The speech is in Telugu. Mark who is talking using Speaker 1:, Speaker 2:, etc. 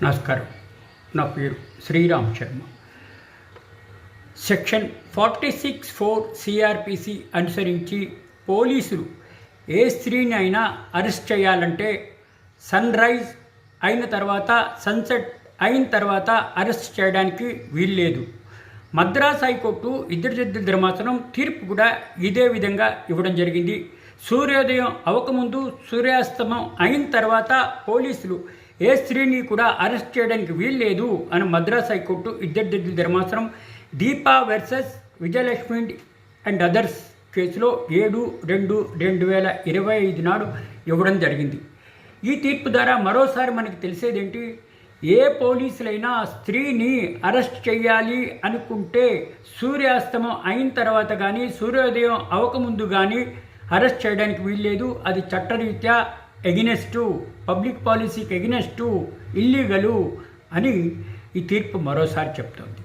Speaker 1: నమస్కారం. నా పేరు శ్రీరామ్ శర్మ. సెక్షన్ 46(4) సిఆర్పిసి అనుసరించి పోలీసులు ఏ స్త్రీని అయినా అరెస్ట్ చేయాలంటే సన్ రైజ్ అయిన తర్వాత, సన్సెట్ అయిన తర్వాత అరెస్ట్ చేయడానికి వీల్లేదు. మద్రాస్ హైకోర్టు ఇద్దరు ధర్మాసనం తీర్పు కూడా ఇదే విధంగా ఇవ్వడం జరిగింది. సూర్యోదయం అవ్వకముందు, సూర్యాస్తమం అయిన తర్వాత పోలీసులు ఏ స్త్రీని కూడా అరెస్ట్ చేయడానికి వీల్లేదు అని మద్రాస్ హైకోర్టు ఇద్దరు ధర్మాసనం Deepa versus Vijayalakshmi and others కేసులో 7/2/2025 నాడు ఇవ్వడం జరిగింది. ఈ తీర్పు ద్వారా మరోసారి మనకి తెలిసేదేంటి, ఏ పోలీసులైనా స్త్రీని అరెస్ట్ చేయాలి అనుకుంటే సూర్యాస్తమం అయిన తర్వాత కానీ, సూర్యోదయం అవ్వకముందు కానీ అరెస్ట్ చేయడానికి వీల్లేదు. అది చట్టరీత్యా ఎగినెస్టు, పబ్లిక్ పాలసీకి ఎగినెస్టు, ఇల్లీగలు అని ఈ తీర్పు మరోసారి చెప్తోంది.